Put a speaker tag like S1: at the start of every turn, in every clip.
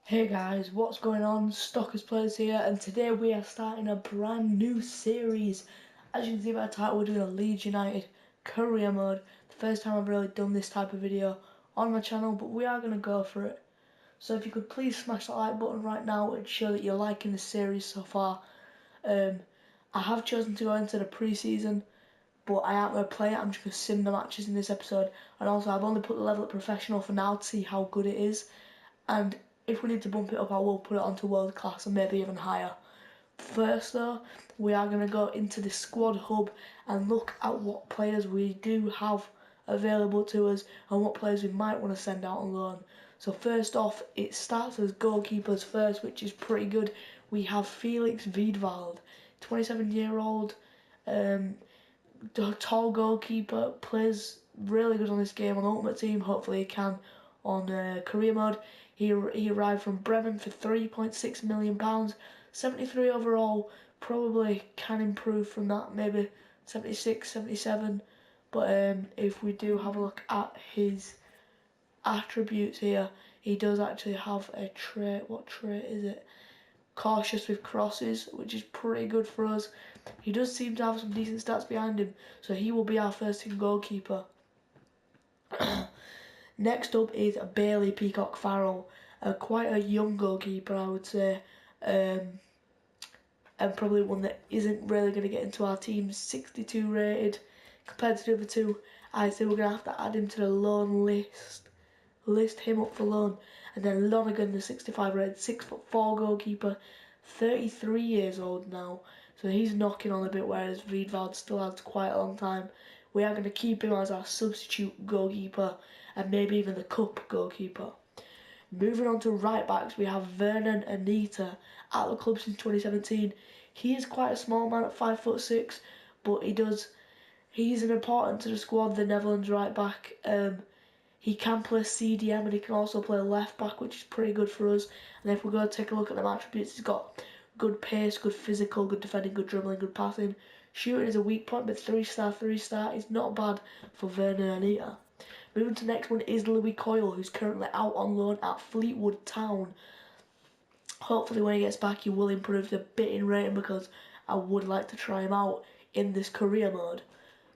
S1: Hey guys, what's going on? Stockers Players here, and today we are starting a brand new series. As you can see by the title, we're doing a Leeds United career mode. The first time I've really done this type of video on my channel, but we are going to go for it. So if you could please smash that like button right now and show that you're liking the series so far. I have chosen to go into the pre-season, but I aren't going to play it. I'm just going to sim the matches in this episode, and also I've only put the level at professional for now to see how good it is. And if we need to bump it up, I will put it onto world class and maybe even higher. First though, we are going to go into the squad hub and look at what players we do have available to us and what players we might want to send out on loan. So first off, it starts as goalkeepers first, which is pretty good. We have Felix Wiedwald, 27-year-old, tall goalkeeper, plays really good on this game on Ultimate Team. Hopefully he can on career mode. He arrived from Bremen for £3.6 million, 73 overall. Probably can improve from that, maybe 76, 77. But if we do have a look at his attributes here, he does actually have a trait. What trait is it? Cautious with crosses, which is pretty good for us. He does seem to have some decent stats behind him, so he will be our first team goalkeeper. Next up is Bailey Peacock Farrell, quite a young goalkeeper, I would say, and probably one that isn't really going to get into our team. 62 rated compared to the other two. I say we're going to have to add him to the loan list. List him up for loan. And then Lonergan, the 65 rated, 6'4" goalkeeper, 33 years old now. So he's knocking on a bit, whereas Wiedwald still has quite a long time. We are going to keep him as our substitute goalkeeper and maybe even the cup goalkeeper. Moving on to right backs, we have Vernon Anita at the club since 2017. He is quite a small man at 5'6", but he's an important to the squad, the Netherlands right back. He can play CDM and he can also play left back, which is pretty good for us. And if we're going to take a look at the attributes, he's got good pace, good physical, good defending, good dribbling, good passing. Shooting is a weak point, but 3-star is not bad for Vernon Anita. Moving to the next one is Louis Coyle, who's currently out on loan at Fleetwood Town. Hopefully when he gets back he will improve the bit in rating, because I would like to try him out in this career mode.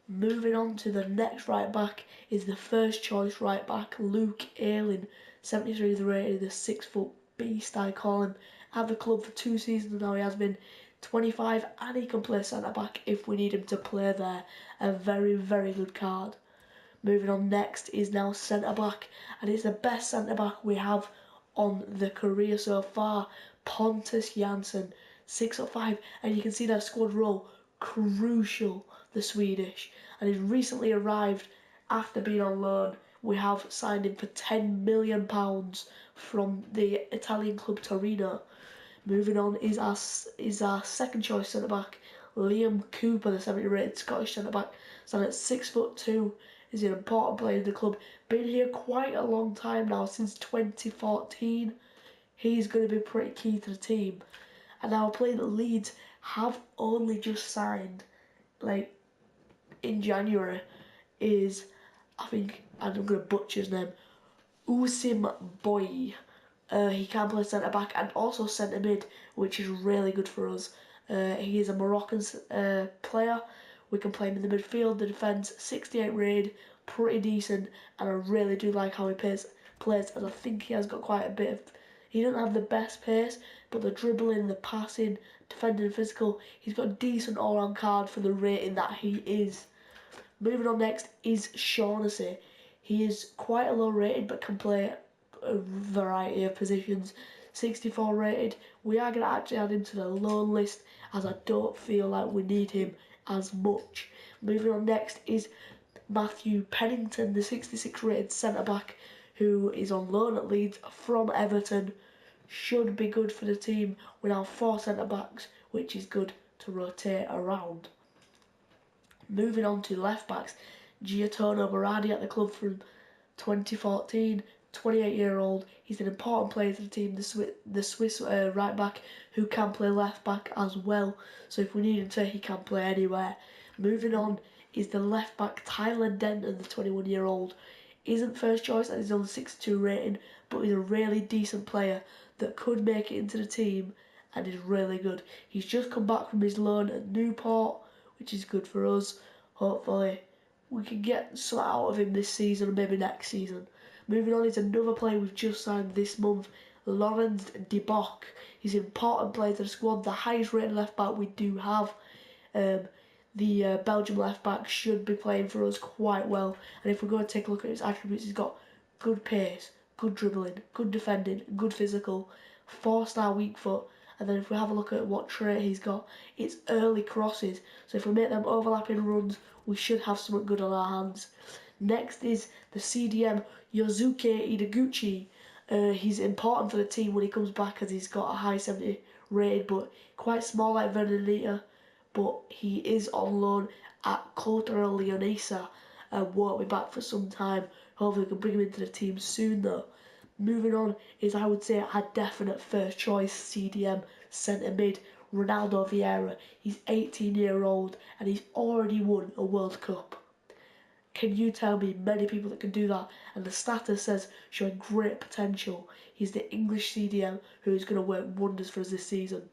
S1: Moving on to the next right back is the first choice right back, Luke Ayling. 73 is rated, the 6-foot beast I call him. At the club for 2 seasons now, he has been 25, and he can play centre back if we need him to play there. A very, very good card. Moving on, next is now centre back, and it's the best centre back we have on the career so far. Pontus Jansson, 6'5", and you can see that squad role, crucial, the Swedish, and he's recently arrived after being on loan. We have signed him for £10 million from the Italian club Torino. Moving on is our second choice centre back, Liam Cooper, the 70 rated Scottish centre back, standing at 6'2". Is an important player in the club. Been here quite a long time now, since 2014. He's going to be pretty key to the team. And our player that Leeds have only just signed, like in January, is, I think, I'm going to butcher his name, Usim Boy. He can play centre back and also centre mid, which is really good for us. He is a Moroccan player. We can play him in the midfield, the defence, 68 rated, pretty decent, and I really do like how he plays, as I think he has got quite a bit of. He doesn't have the best pace, but the dribbling, the passing, defending, physical, he's got a decent all-round card for the rating that he is. Moving on next is Shaughnessy. He is quite a low rated, but can play a variety of positions. 64 rated. We are going to actually add him to the loan list, as I don't feel like we need him as much. Moving on next is Matthew Pennington, the 66 rated centre back, who is on loan at Leeds from Everton. Should be good for the team. We now have 4 centre backs, which is good to rotate around. Moving on to left backs, Giacomo Berardi at the club from 2014, 28-year-old. He's an important player to the team, the Swiss right back, who can play left back as well. So if we need him to, he can play anywhere. Moving on is the left back, Tyler Denton, the 21-year-old. isn't first choice and he's only 62 rating, but he's a really decent player that could make it into the team and is really good. He's just come back from his loan at Newport, which is good for us. Hopefully we can get something out of him this season or maybe next season. Moving on is another player we've just signed this month, Laurens de Bock. He's an important player to the squad, the highest rated left back we do have. The Belgium left back should be playing for us quite well. And if we go and take a look at his attributes, he's got good pace, good dribbling, good defending, good physical, 4-star weak foot. And then if we have a look at what trait he's got, it's early crosses. So if we make them overlapping runs, we should have something good on our hands. Next is the CDM Yosuke Ideguchi. He's important for the team when he comes back as he's got a high 70 rated, but quite small like Vernonita. But he is on loan at Cultural Leonesa and won't be back for some time. Hopefully we can bring him into the team soon though. Moving on is, I would say, a definite first choice CDM centre mid, Ronaldo Vieira. He's 18-year-old and he's already won a World Cup. Can you tell me many people that can do that? And the status says showing great potential. He's the English CDM who is going to work wonders for us this season.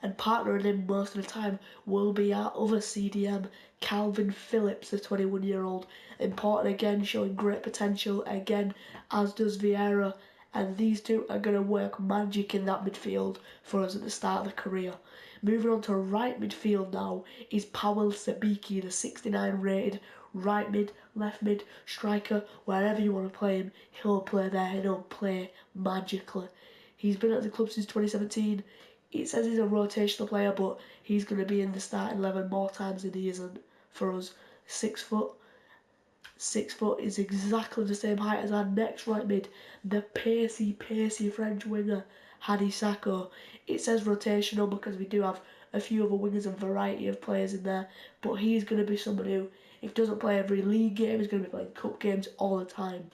S1: And partnering him most of the time will be our other CDM, Calvin Phillips, the 21-year-old. Important again, showing great potential again, as does Vieira. And these two are going to work magic in that midfield for us at the start of the career. Moving on to right midfield now is Paweł Sabicki, the 69 rated right mid, left mid, striker, wherever you want to play him, he'll play there and he'll play magically. He's been at the club since 2017. It says he's a rotational player, but he's going to be in the starting 11 more times than he isn't for us. 6 foot. 6 foot is exactly the same height as our next right mid, the pacey French winger, Hadi Sacco. It says rotational because we do have a few other wingers and variety of players in there, but he's going to be somebody who, if he doesn't play every league game, he's going to be playing cup games all the time.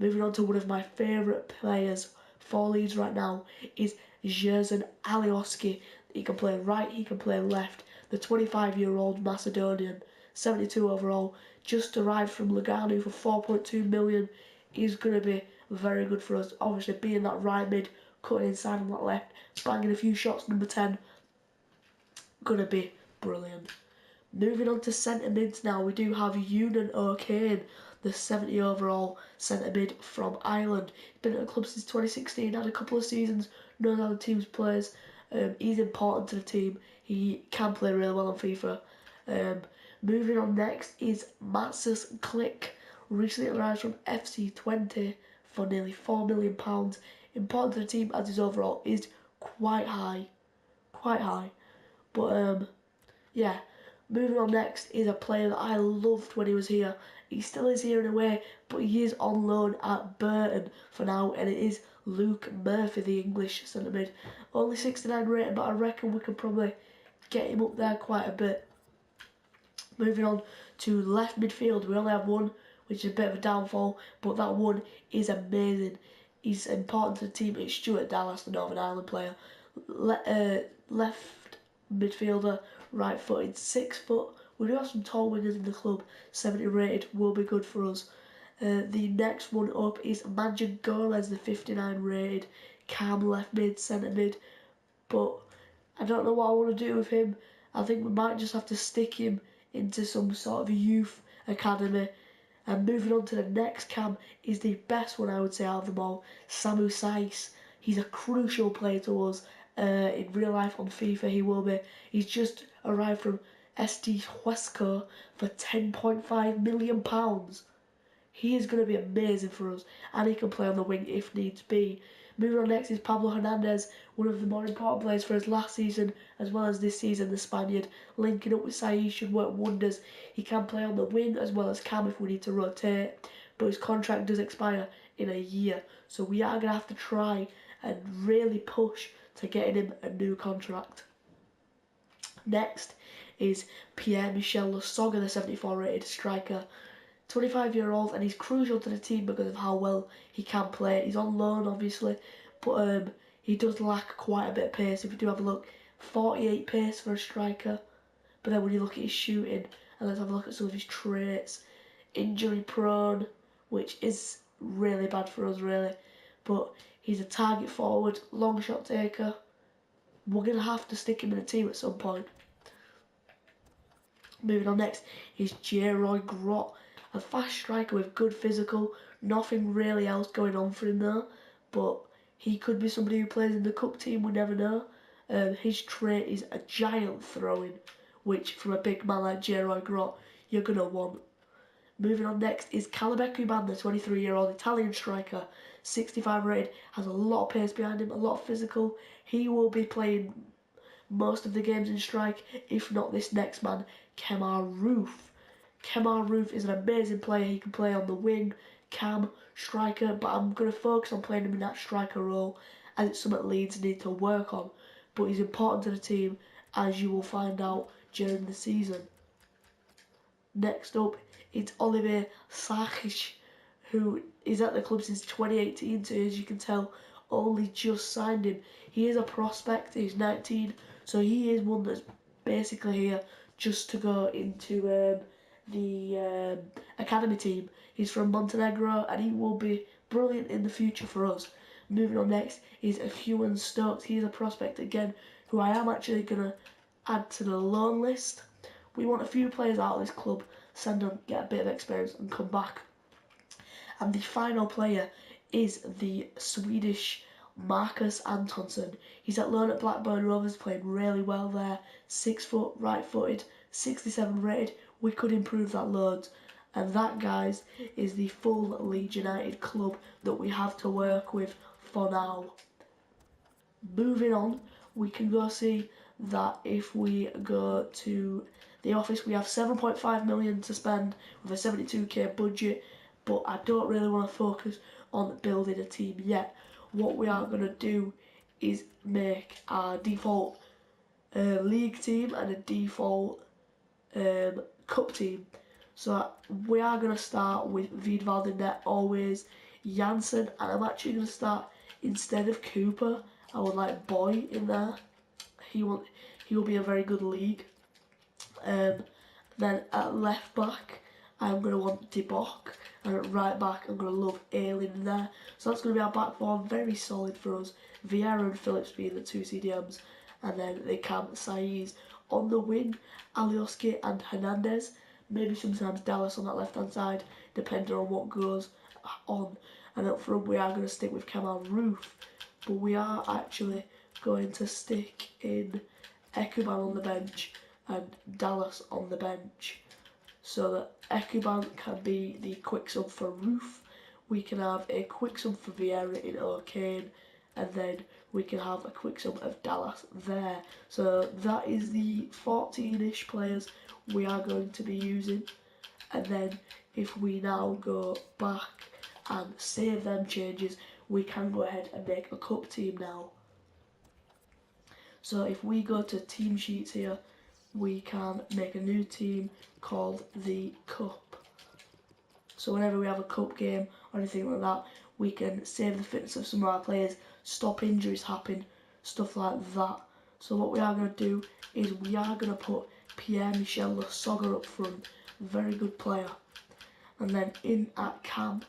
S1: Moving on to one of my favourite players for Leeds right now is Jerzy Alioski. He can play right, he can play left. The 25-year-old Macedonian, 72 overall, just arrived from Lugano for 4.2 million. He's going to be very good for us. Obviously, being that right mid, cutting inside on that left, banging a few shots, number 10. Going to be brilliant. Moving on to centre mids now, we do have Eunan O'Kane, the 70 overall centre mid from Ireland. He's been at the club since 2016, had a couple of seasons, knows how the team plays. He's important to the team. He can play really well on FIFA. Moving on next is Matsus Klick, recently arrived from FC20 for nearly £4 million. Important to the team as his overall is quite high. But yeah. Moving on next is a player that I loved when he was here. He still is here in a way, but he is on loan at Burton for now, and it is Luke Murphy, the English centre mid. Only 69 rating, but I reckon we can probably get him up there quite a bit. Moving on to left midfield, we only have one, which is a bit of a downfall, but that one is amazing. He's important to the team. It's Stuart Dallas, the Northern Ireland player. Left midfielder, right footed, 6 foot. We do have some tall wingers in the club. 70 rated will be good for us. The next one up is Manjan Goles, the 59 rated, calm left mid, centre mid. But I don't know what I want to do with him. I think we might just have to stick him into some sort of youth academy. And moving on to the next cam is the best one, I would say, out of them all, Samu Saiz. He's a crucial player to us. In real life on FIFA he will be. He's just arrived from SD Huesca for £10.5 million. He is going to be amazing for us, and he can play on the wing if needs be. Moving on next is Pablo Hernandez, one of the more important players for us last season as well as this season, the Spaniard. Linking up with Saiz should work wonders. He can play on the wing as well as cam if we need to rotate, but his contract does expire in a year, so we are going to have to try and really push to getting him a new contract. Next is Pierre-Michel Lasogga, the 74 rated striker. 25-year-old, and he's crucial to the team because of how well he can play. He's on loan obviously, but he does lack quite a bit of pace. If you do have a look, 48 pace for a striker, but then when you look at his shooting, and let's have a look at some of his traits, injury prone, which is really bad for us really. But he's a target forward, long shot taker. We're going to have to stick him in a team at some point. Moving on next is J-Roy Grott, a fast striker with good physical. Nothing really else going on for him though, but he could be somebody who plays in the cup team, we never know. His trait is a giant throw-in, which from a big man like J-Roy Grott, you're going to want. Moving on next is Calabecchi Man, the 23-year-old Italian striker, 65 rated, has a lot of pace behind him, a lot of physical. He will be playing most of the games in strike, if not this next man, Kemar Roof. Kemar Roof is an amazing player. He can play on the wing, cam, striker, but I'm going to focus on playing him in that striker role as it's something Leeds need to work on. But he's important to the team, as you will find out during the season. Next up, it's Olivier Sarkic, who is at the club since 2018, so as you can tell, only just signed him. He is a prospect, he's 19, so he is one that's basically here just to go into the academy team. He's from Montenegro and he will be brilliant in the future for us. Moving on next is Ewan Stokes. He's a prospect again, who I am actually going to add to the loan list. We want a few players out of this club, send them, get a bit of experience and come back. And the final player is the Swedish Marcus Antonsson. He's at loan at Blackburn Rovers, playing really well there. 6 foot, right footed, 67 rated. We could improve that loads. And that, guys, is the full Leeds United club that we have to work with for now. Moving on, we can go see that if we go to the office, we have 7.5 million to spend with a 72k budget, but I don't really want to focus on building a team yet. What we are going to do is make our default league team and a default cup team. So we are going to start with Wiedwald in there, always Janssen, and I'm actually going to start, instead of Cooper, I would like Boy in there. He will be a very good league. Then at left back, I'm going to want De Bock, and at right back, I'm going to love Ayling in there. So that's going to be our back four, very solid for us. Vieira and Phillips being the two CDMs, and then they can Saiz on the wing, Alioski and Hernandez. Maybe sometimes Dallas on that left hand side, depending on what goes on. And up front, we are going to stick with Kemal Roof, but we are actually going to stick in Ekuban on the bench and Dallas on the bench, so that Ekuban can be the quick sub for Roof. We can have a quick sub for Vieira in O'Kane, and then we can have a quick sub of Dallas there. So that is the 14-ish players we are going to be using. And then if we now go back and save them changes, we can go ahead and make a cup team now. So if we go to team sheets here, we can make a new team called the Cup. So whenever we have a cup game or anything like that, we can save the fitness of some of our players, stop injuries happen, stuff like that. So what we are going to do is we are going to put Pierre-Michel Lasogga up front, very good player. And then in at cam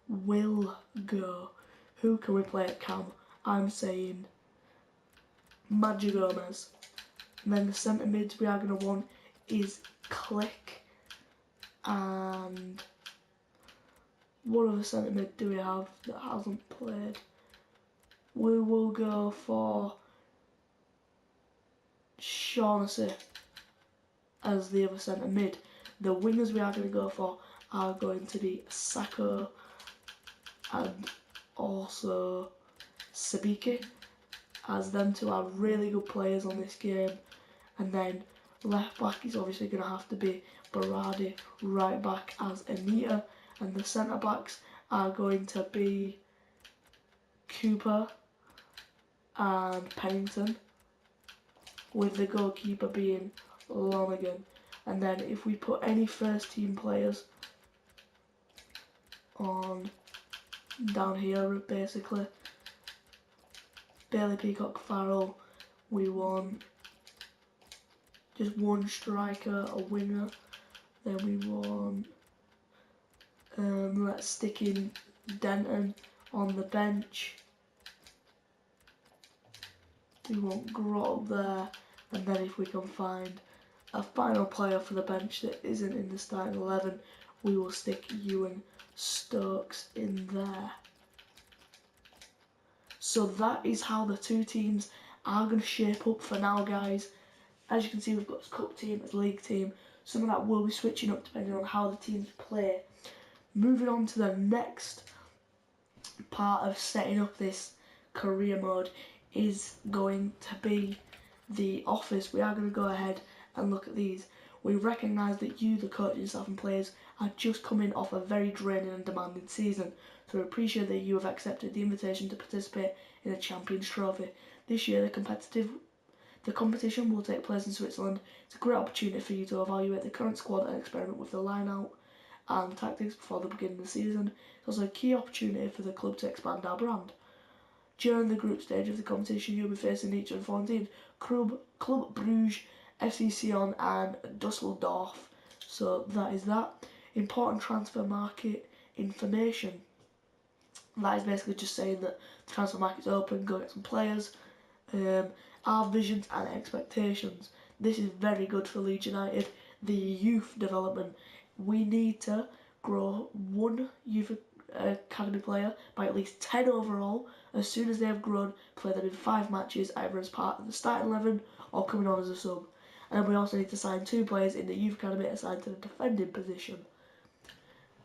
S1: will go. Who can we play at cam? I'm saying Maggi Gomez. And then the centre mids we are going to want is Click. And what other centre mid do we have that hasn't played? We will go for Shaughnessy as the other centre mid. The wingers we are going to go for are going to be Sacco and also Sabiki, as them two are really good players on this game. And then left back is obviously going to have to be Berardi, right back as Anita, and the centre backs are going to be Cooper and Pennington, with the goalkeeper being Lonergan. And then if we put any first team players on down here, basically Bailey, Peacock, Farrell, we want just one striker, a winger, then we want Let's stick in Denton on the bench. We want Grotto there, and then if we can find a final player for the bench that isn't in the starting 11, we will stick Ewan Stokes in there. So that is how the two teams are going to shape up for now, guys. As you can see, we've got a cup team, a league team. Some of that will be switching up depending on how the teams play. Moving on to the next part of setting up this career mode is going to be the office. We are going to go ahead and look at these. We recognise that you, the coaching staff and players, are just coming off a very draining and demanding season, so we appreciate that you have accepted the invitation to participate in a Champions Trophy. This year the competition will take place in Switzerland. It's a great opportunity for you to evaluate the current squad and experiment with the line-out and tactics before the beginning of the season. It's also a key opportunity for the club to expand our brand. During the group stage of the competition, you'll be facing each of the following teams: Club Bruges, FC Sion and Dusseldorf. So that is that. Important transfer market information. That is basically just saying that the transfer market's open, go get some players. Our visions and expectations. This is very good for Leeds United. The youth development. We need to grow one youth academy player by at least 10 overall. As soon as they have grown, play them in 5 matches, either as part of the starting 11 or coming on as a sub. And then we also need to sign 2 players in the youth academy assigned to the defending position.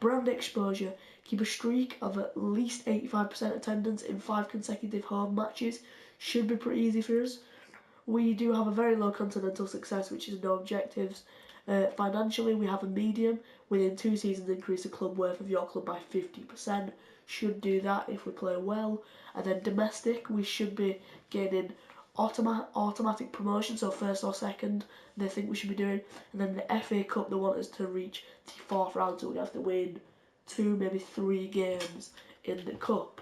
S1: Brand exposure. Keep a streak of at least 85% attendance in 5 consecutive home matches. Should be pretty easy for us. We do have a very low continental success, which is no objectives. Financially, we have a medium. Within 2 seasons, increase the club worth of your club by 50%. Should do that if we play well. And then domestic, we should be gaining automatic promotion, so first or second, they think we should be doing. And then the FA Cup, they want us to reach the 4th round, so we have to win 2, maybe 3 games in the cup.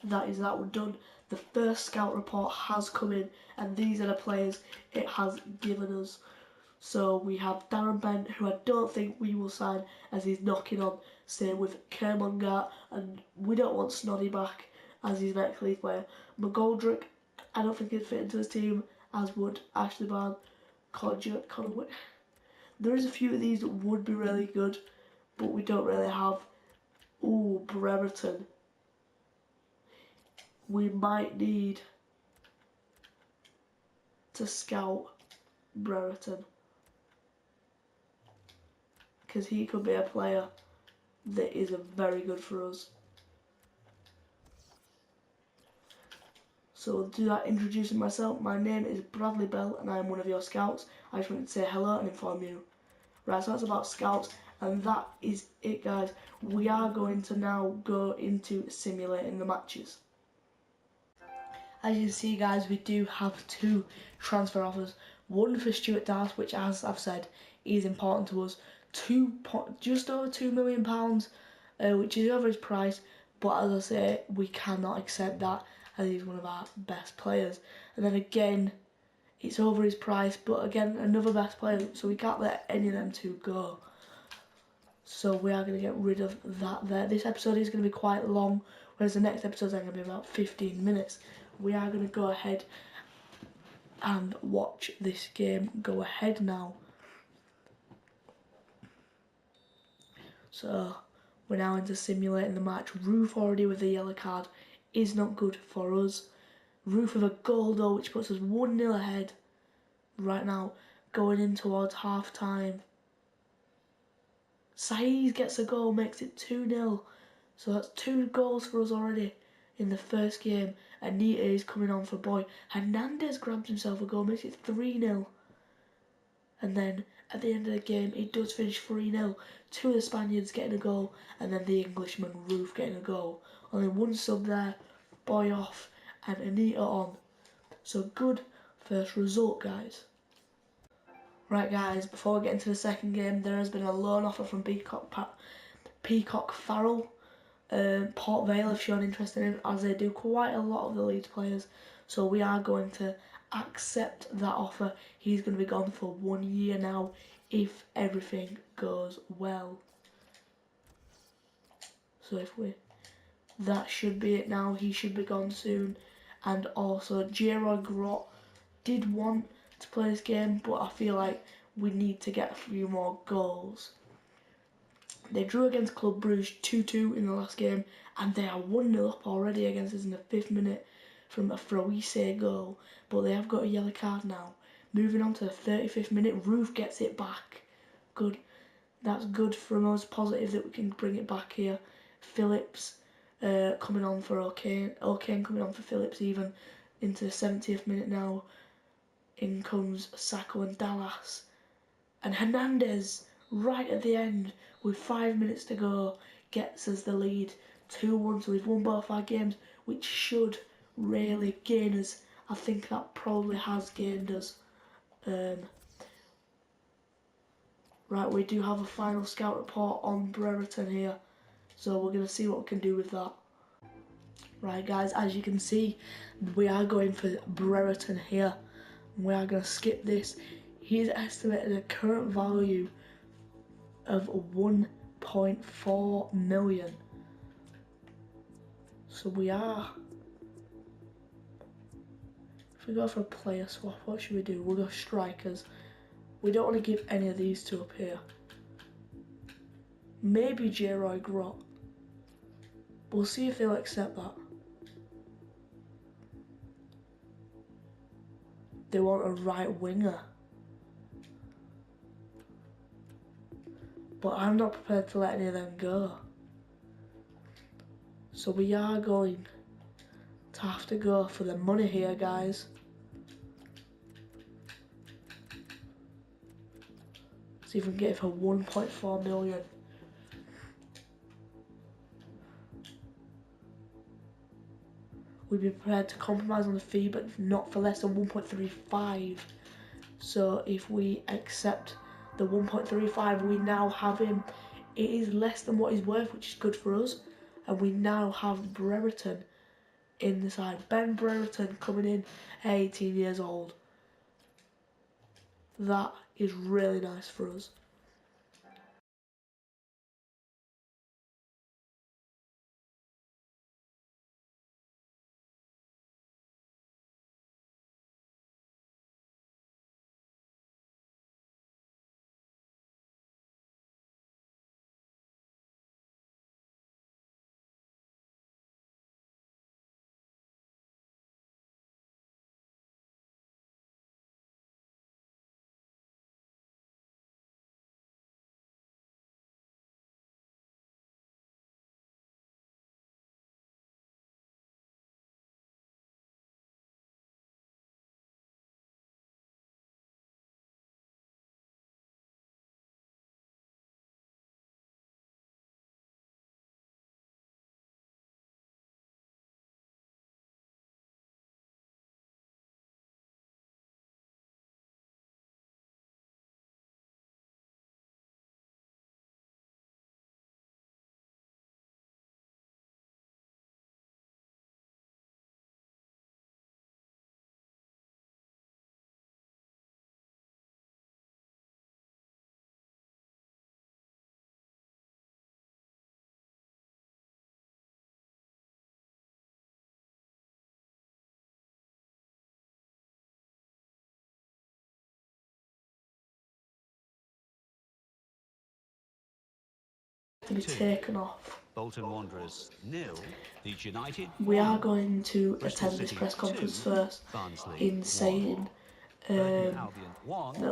S1: That is that one done. The first scout report has come in, and these are the players it has given us. So we have Darren Bent, who I don't think we will sign as he's knocking on. Same with Kermongart, and we don't want Snoddy back as he's an ex-Leeds player. McGoldrick, I don't think he'd fit into his team, as would Ashley Barnes, Conway. There is a few of these that would be really good, but we don't really have. Ooh, Brereton. We might need to scout Brereton, because he could be a player that is very good for us. So we'll do that. Introducing myself. My name is Bradley Bell and I am one of your scouts. I just wanted to say hello and inform you. Right, so that's about scouts, and that is it, guys. We are going to now go into simulating the matches. As you can see, guys, we do have 2 transfer offers. One for Stuart Darce, which, as I've said, is important to us. Just over £2 million, which is over his price. But as I say, we cannot accept that, as he's one of our best players. And then again, it's over his price, but again, another best player. So we can't let any of them 2 go. So we are going to get rid of that there. This episode is going to be quite long, whereas the next episode is going to be about 15 minutes. We are going to go ahead and watch this game go ahead now. So we're now into simulating the match. Roof already with the yellow card is not good for us. Roof with a goal though, which puts us 1-0 ahead right now, going in towards half time. Saiz gets a goal, makes it 2-0. So that's 2 goals for us already in the first game. Anita is coming on for Boy. Hernandez grabs himself a goal, makes it 3-0. And then at the end of the game, it does finish 3-0. 2 of the Spaniards getting a goal, and then the Englishman Roof getting a goal. Only 1 sub there, Boy off, and Anita on. So good first result, guys. Right, guys, before we get into the second game, there has been a loan offer from Peacock Farrell. Port Vale have shown interest in him, as they do quite a lot of the Leeds players. So we are going to accept that offer. He's going to be gone for 1 year now, if everything goes well. So that should be it now. He should be gone soon. And also, J-Roy Grot did want to play this game, but I feel like we need to get a few more goals. They drew against Club Brugge 2-2 in the last game, and they are 1-0 up already against us in the 5th minute from a Froise goal. But they have got a yellow card now. Moving on to the 35th minute, Roof gets it back. Good. That's good from us, positive that we can bring it back here. Phillips coming on for O'Kane. O'Kane coming on for Phillips even into the 70th minute now. In comes Sacco and Dallas. And Hernandez, right at the end, with 5 minutes to go, gets us the lead. 2-1, so we've won both our games, which should really gain us. I think that probably has gained us. Right, we do have a final scout report on Brereton here, so we're going to see what we can do with that. Right guys, as you can see, we are going for Brereton here. We are going to skip this. He's estimated a current value of 1.4 million. So we are... If we go for a player swap, what should we do? We'll go strikers. We don't want to give any of these two up here. Maybe J-Roy Grot. We'll see if they'll accept that. They want a right winger. But I'm not prepared to let any of them go. So we are going to have to go for the money here, guys. See if we can get it for 1.4 million. We'd be prepared to compromise on the fee, but not for less than 1.35. So if we accept the 1.35, we now have him. It is less than what he's worth, which is good for us. And we now have Brereton in the side. Ben Brereton coming in, 18 years old. That is really nice for us. To be taken off.
S2: Bolton Wanderers 0, Leeds United 1.
S1: We are going to attend this press conference first in saying that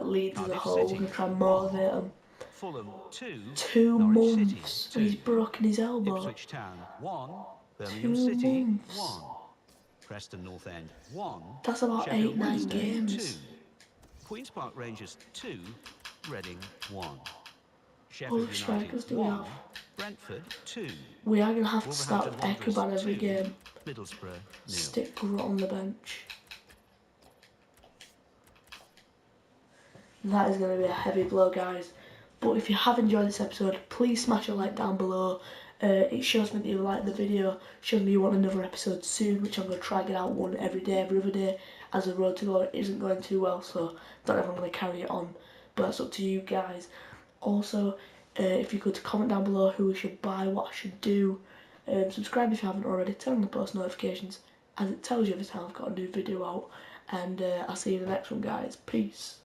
S1: Leeds as a whole, we're going to try and motivate them.
S2: Fulham 2,
S1: 2
S2: Norwich
S1: months
S2: City 2,
S1: and he's broken his elbow.
S2: Ipswich Town 1,
S1: 2
S2: Birmingham City
S1: months.
S2: 1, Preston North End 1,
S1: That's about
S2: Sheffield
S1: 8-9
S2: Wednesday
S1: games.
S2: 2, Queen's Park Rangers 2, Reading 1,
S1: What
S2: Sheffield
S1: strikers
S2: United
S1: do we
S2: 1,
S1: have?
S2: Brentford 2.
S1: We are going to have to start with
S2: Wolverhampton
S1: Ekuban
S2: Wanderers
S1: every
S2: 2,
S1: game.
S2: Middlesbrough 0.
S1: Stick Grot on the bench. That is going to be a heavy blow, guys. But if you have enjoyed this episode, please smash a like down below. It shows me that you like the video, shows me you want another episode soon, which I'm going to try and get out one every day, every other day, as the road to glory isn't going too well, so I don't know if I'm going to carry it on, but that's up to you guys. Also, if you could comment down below who we should buy, what I should do, Subscribe if you haven't already, turn on the post notifications as it tells you every time I've got a new video out, and I'll see you in the next one, guys. Peace.